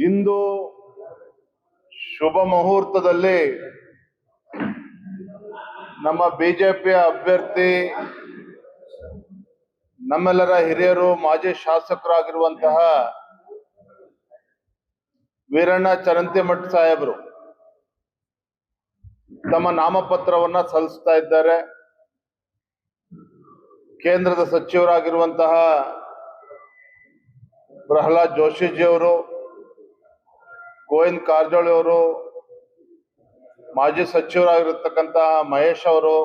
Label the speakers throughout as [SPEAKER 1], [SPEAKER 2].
[SPEAKER 1] ಇಂದು ಶುಭ ಮುಹೂರ್ತದಲ್ಲಿ ನಮ್ಮ ಬಿಜೆಪಿಯ ಅಭ್ಯರ್ಥಿ ನಮ್ಮೆಲ್ಲರ ಹಿರಿಯರು ಮಾಜಿ ಶಾಸಕರಾಗಿರುವಂತಹ ವೀರಣ್ಣ ಚರಂತಿಮಠ ಸಾಹೇಬರು ತಮ್ಮ ನಾಮಪತ್ರವನ್ನ ಸಲ್ಲಿಸ್ತಾ ಇದ್ದಾರೆ. ಕೇಂದ್ರದ ಸಚಿವರಾಗಿರುವಂತಹ ಪ್ರಹ್ಲಾದ್ ಜೋಶಿಜಿ ಅವರು, ಗೋವಿಂದ ಕಾರಜೋಳ ಅವರು, ಮಾಜಿ ಸಚಿವರಾಗಿರತಕ್ಕಂತಹ ಮಹೇಶ್ ಅವರು,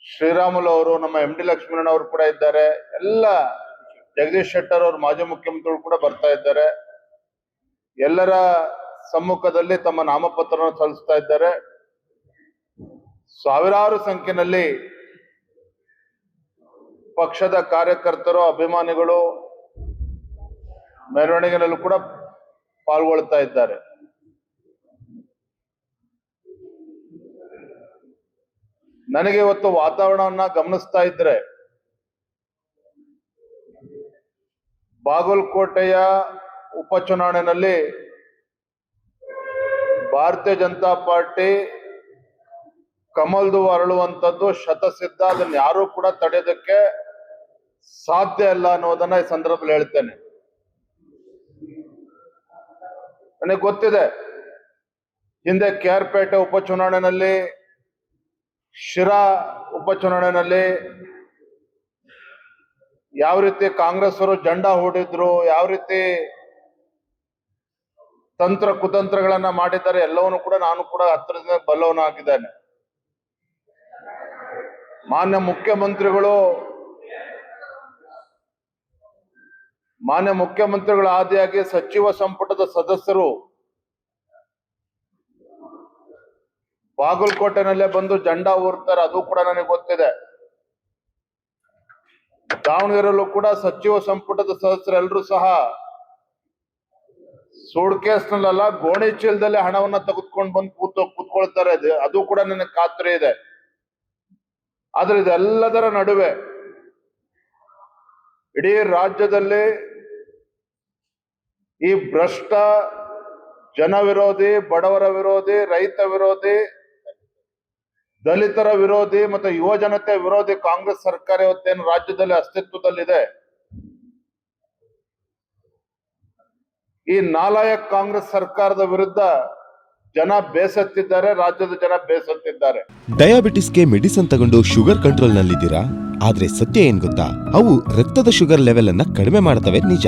[SPEAKER 1] ಶ್ರೀರಾಮುಲು ಅವರು, ನಮ್ಮ ಎಂ ಡಿ ಲಕ್ಷ್ಮೀನಾರಾಯಣ ಅವರು ಕೂಡ ಇದ್ದಾರೆ. ಎಲ್ಲ ಜಗದೀಶ್ ಶೆಟ್ಟರ್ ಅವರು ಮಾಜಿ ಮುಖ್ಯಮಂತ್ರಿಗಳು ಕೂಡ ಬರ್ತಾ ಇದ್ದಾರೆ. ಎಲ್ಲರ ಸಮ್ಮುಖದಲ್ಲಿ ತಮ್ಮ ನಾಮಪತ್ರವನ್ನು ಸಲ್ಲಿಸ್ತಾ ಇದ್ದಾರೆ. ಸಾವಿರಾರು ಸಂಖ್ಯೆಯಲ್ಲಿ ಪಕ್ಷದ ಕಾರ್ಯಕರ್ತರು, ಅಭಿಮಾನಿಗಳು ಮೆರವಣಿಗೆಯಲ್ಲೂ ಕೂಡ ಪಾಲ್ಗೊಳ್ತಾ ಇದ್ದಾರೆ. ನನಗೆ ಇವತ್ತು ವಾತಾವರಣವನ್ನ ಗಮನಿಸ್ತಾ ಇದ್ರೆ ಬಾಗಲಕೋಟೆಯ ಉಪಚುನಾವಣೆಯಲ್ಲಿ ಭಾರತೀಯ ಜನತಾ ಪಾರ್ಟಿ ಕಮಲ್ದು ಅರಳುವಂಥದ್ದು ಶತಸಿದ್ಧ. ಅದನ್ನು ಯಾರೂ ಕೂಡ ತಡೆಯೋದಕ್ಕೆ ಸಾಧ್ಯ ಇಲ್ಲ ಅನ್ನೋದನ್ನ ಈ ಸಂದರ್ಭದಲ್ಲಿ ಹೇಳ್ತೇನೆ. ನನಗೆ ಗೊತ್ತಿದೆ, ಹಿಂದೆ KR ಪೇಟೆ ಉಪಚುನಾವಣೆಯಲ್ಲಿ, ಶಿರಾ ಉಪಚುನಾವಣೆಯಲ್ಲಿ ಯಾವ ರೀತಿ ಕಾಂಗ್ರೆಸ್ ಅವರು ಜಂಡಾ ಹೂಡಿದ್ರು, ಯಾವ ರೀತಿ ತಂತ್ರ ಕುತಂತ್ರಗಳನ್ನ ಮಾಡಿದ್ದಾರೆ, ಎಲ್ಲವನ್ನೂ ಕೂಡ ನಾನು ಕೂಡ ಹತ್ತಿರದಿಂದ ಬಲ್ಲವನಾಗಿದ್ದೇನೆ. ಮಾನ್ಯ ಮುಖ್ಯಮಂತ್ರಿಗಳ ಆದಿಯಾಗಿ ಸಚಿವ ಸಂಪುಟದ ಸದಸ್ಯರು ಬಾಗಲಕೋಟೆನಲ್ಲೇ ಬಂದು ಜಂಡಾ ಊರ್ತಾರೆ, ಅದು ಕೂಡ ನನಗೆ ಗೊತ್ತಿದೆ. ದಾವಣಗೆರೆಯಲ್ಲೂ ಕೂಡ ಸಚಿವ ಸಂಪುಟದ ಸದಸ್ಯರೆಲ್ಲರೂ ಸಹ ಸೂಟ್ ಕೇಸ್ನಲ್ಲ, ಗೋಣಿ ಚೀಲದಲ್ಲಿ ಹಣವನ್ನ ತೆಗೆದುಕೊಂಡು ಬಂದು ಕೂತ್ಕೊಳ್ತಾರೆ. ಅದು ಕೂಡ ನನಗೆ ಖಾತ್ರಿ ಇದೆ. ಆದ್ರೆ ಇದೆಲ್ಲದರ ನಡುವೆ ಇಡೀ ರಾಜ್ಯದಲ್ಲಿ ಈ ಭ್ರಷ್ಟ, ಜನ ವಿರೋಧಿ, ಬಡವರ ವಿರೋಧಿ, ರೈತ ವಿರೋಧಿ, ದಲಿತರ ವಿರೋಧಿ ಮತ್ತು ಯುವ ಜನತೆ ವಿರೋಧಿ ಕಾಂಗ್ರೆಸ್ ಸರ್ಕಾರ ಇವತ್ತೇನು ರಾಜ್ಯದಲ್ಲಿ ಅಸ್ತಿತ್ವದಲ್ಲಿದೆ, ಈ ನಾಲಾಯಕ ಕಾಂಗ್ರೆಸ್ ಸರ್ಕಾರದ ವಿರುದ್ಧ ಜನ ಬೇಸತ್ತಿದ್ದಾರೆ, ರಾಜ್ಯದ ಜನ ಬೇಸತ್ತಿದ್ದಾರೆ.
[SPEAKER 2] ಡಯಾಬಿಟಿಸ್ಗೆ ಮೆಡಿಸಿನ್ ತಗೊಂಡು ಶುಗರ್ ಕಂಟ್ರೋಲ್ ನಲ್ಲಿದ್ದೀರಾ? ಆದ್ರೆ ಸತ್ಯ ಏನ್ ಗೊತ್ತಾ, ಅವು ರಕ್ತದ ಶುಗರ್ ಲೆವೆಲ್ ಅನ್ನ ಕಡಿಮೆ ಮಾಡ್ತವೆ ನಿಜ,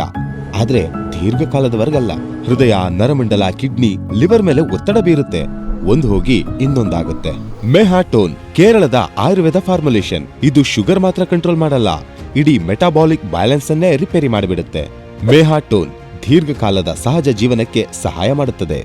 [SPEAKER 2] ಆದ್ರೆ ದೀರ್ಘಕಾಲದವರೆಗಲ್ಲ. ಹೃದಯ, ನರಮಂಡಲ, ಕಿಡ್ನಿ, ಲಿವರ್ ಮೇಲೆ ಒತ್ತಡ ಬೀರುತ್ತೆ. ಒಂದು ಹೋಗಿ ಇನ್ನೊಂದಾಗುತ್ತೆ. ಮೆಹಾಟೋನ್ ಕೇರಳದ ಆಯುರ್ವೇದ ಫಾರ್ಮುಲೇಷನ್. ಇದು ಶುಗರ್ ಮಾತ್ರ ಕಂಟ್ರೋಲ್ ಮಾಡಲ್ಲ, ಇಡೀ ಮೆಟಾಬಾಲಿಕ್ ಬ್ಯಾಲೆನ್ಸ್ ಅನ್ನೇ ರಿಪೇರಿ ಮಾಡಿಬಿಡುತ್ತೆ. ಮೆಹಾಟೋನ್ ದೀರ್ಘಕಾಲದ ಸಹಜ ಜೀವನಕ್ಕೆ ಸಹಾಯ ಮಾಡುತ್ತದೆ.